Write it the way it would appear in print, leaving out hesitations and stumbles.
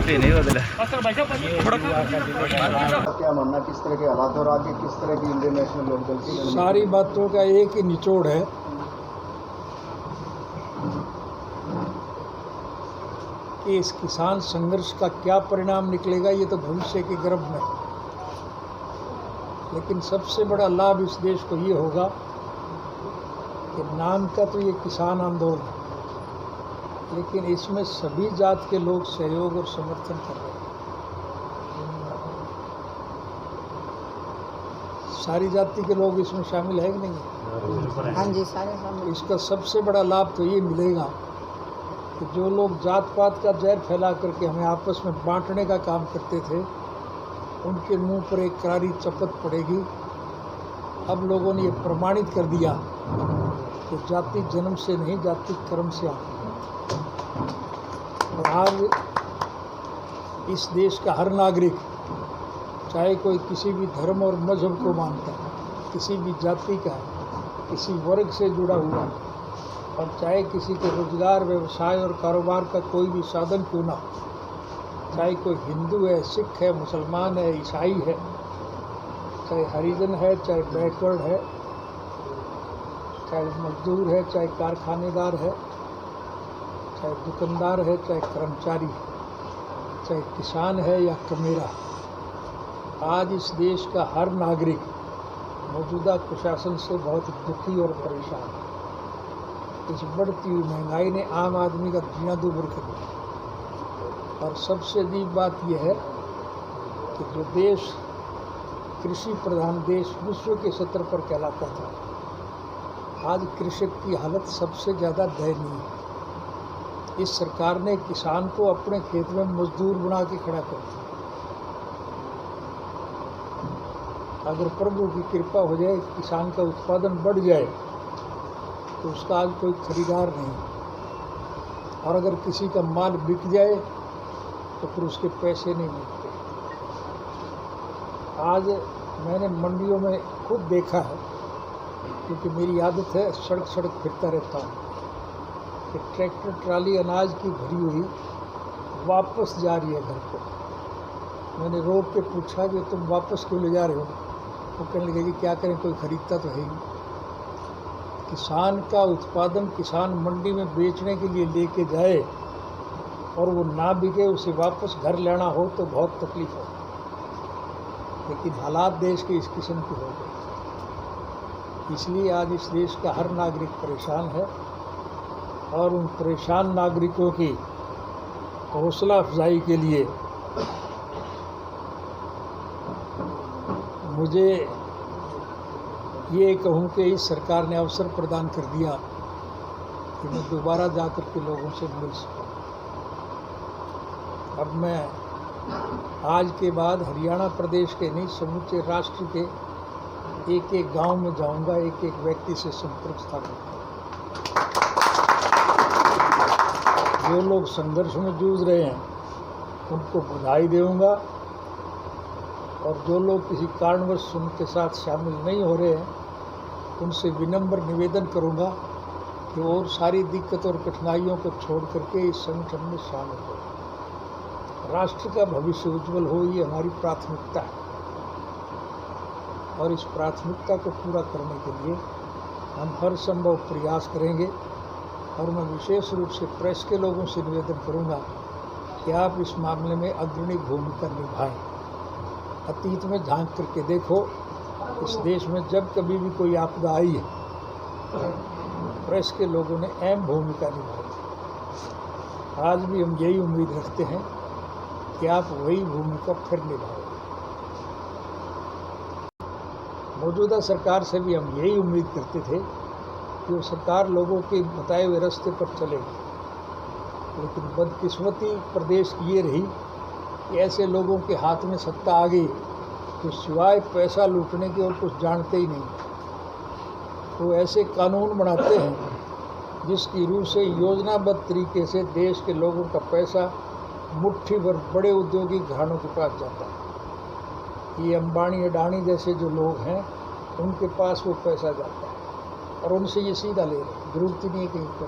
क्या मानना, किस तरह के हालात और आगे किस तरह की इंडियन नेशनल लोकदल की सारी बातों का एक ही निचोड़ है कि इस किसान संघर्ष का क्या परिणाम निकलेगा ये तो भविष्य के गर्भ में है। लेकिन सबसे बड़ा लाभ इस देश को ये होगा कि नाम का तो ये किसान आंदोलन है, लेकिन इसमें सभी जात के लोग सहयोग और समर्थन कर रहे हैं। सारी जाति के लोग इसमें शामिल है कि नहीं? हाँ जी, सारे शामिल। इसका सबसे बड़ा लाभ तो ये मिलेगा कि जो लोग जात पात का जहर फैला करके हमें आपस में बांटने का काम करते थे, उनके मुंह पर एक करारी चपत पड़ेगी। अब लोगों ने ये प्रमाणित कर दिया कि जाति जन्म से नहीं, जाति कर्म से आती है। और आज इस देश का हर नागरिक, चाहे कोई किसी भी धर्म और मजहब को मानता है, किसी भी जाति का है, किसी वर्ग से जुड़ा हुआ है, और चाहे किसी के रोजगार, व्यवसाय और कारोबार का कोई भी साधन क्यों ना हो, चाहे कोई हिंदू है, सिख है, मुसलमान है, ईसाई है, चाहे हरिजन है, चाहे बैकवर्ड है, चाहे मजदूर है, चाहे कारखानेदार है, चाहे दुकानदार है, चाहे कर्मचारी है, चाहे किसान है या कमेरा, आज इस देश का हर नागरिक मौजूदा प्रशासन से बहुत दुखी और परेशान है। इस बढ़ती हुई महंगाई ने आम आदमी का जीना दूभर कर दिया। और सबसे अजीब बात यह है कि जो देश कृषि प्रधान देश विश्व के स्तर पर कहलाता था, आज कृषक की हालत सबसे ज़्यादा दयनीय है। इस सरकार ने किसान को अपने खेत में मजदूर बना के खड़ा कर दिया। अगर प्रभु की कृपा हो जाए, किसान का उत्पादन बढ़ जाए, तो उसका आज कोई खरीदार नहीं। और अगर किसी का माल बिक जाए तो फिर उसके पैसे नहीं मिलते। आज मैंने मंडियों में खुद देखा है, क्योंकि मेरी आदत है सड़क सड़क फिरता रहता हूँ, कि ट्रैक्टर ट्राली अनाज की भरी हुई वापस जा रही है घर को। मैंने रोक के पूछा कि तुम वापस क्यों ले जा रहे हो? वो कहने लगे कि क्या करें, कोई खरीदता तो है ही। किसान का उत्पादन किसान मंडी में बेचने के लिए लेके जाए और वो ना बिके, उसे वापस घर लाना हो तो बहुत तकलीफ हो। लेकिन हालात देश के इस किस्म के हो गए, इसलिए आज इस देश का हर नागरिक परेशान है। और उन परेशान नागरिकों की हौसला अफजाई के लिए मुझे ये कहूँ कि इस सरकार ने अवसर प्रदान कर दिया कि मैं दोबारा जाकर के लोगों से मिल सकूँ। अब मैं आज के बाद हरियाणा प्रदेश के नहीं, समूचे राष्ट्र के एक एक गांव में जाऊंगा, एक एक व्यक्ति से संपर्क स्थापित करूँगा। जो लोग संघर्ष में जूझ रहे हैं उनको बधाई दूंगा, और जो लोग किसी कारणवश उनके साथ शामिल नहीं हो रहे हैं उनसे विनम्र निवेदन करूंगा कि और सारी दिक्कत और कठिनाइयों को छोड़ करके इस संगठन में शामिल हो। राष्ट्र का भविष्य उज्जवल हो, ये हमारी प्राथमिकता है। और इस प्राथमिकता को पूरा करने के लिए हम हर संभव प्रयास करेंगे। और मैं विशेष रूप से प्रेस के लोगों से निवेदन करूंगा कि आप इस मामले में अग्रणी भूमिका निभाएं। अतीत में झांक करके देखो, इस देश में जब कभी भी कोई आपदा आई है, प्रेस के लोगों ने अहम भूमिका निभाई। आज भी हम यही उम्मीद रखते हैं कि आप वही भूमिका फिर निभाओगे। मौजूदा सरकार से भी हम यही उम्मीद करते थे कि वो सरकार लोगों के बताए हुए रास्ते पर चलेगी, लेकिन बदकिस्मती प्रदेश की ये रही कि ऐसे लोगों के हाथ में सत्ता आ गई तो सिवाय पैसा लूटने के और कुछ जानते ही नहीं। वो ऐसे कानून बनाते हैं जिसकी रूह से योजनाबद्ध तरीके से देश के लोगों का पैसा मुट्ठी भर बड़े उद्योगी घरानों के पास जाता है। ये अंबानी अडानी जैसे जो लोग हैं उनके पास वो पैसा जाता है और उनसे ये सीधा ले रहे हैं, जरूरत ही नहीं है कहीं पर।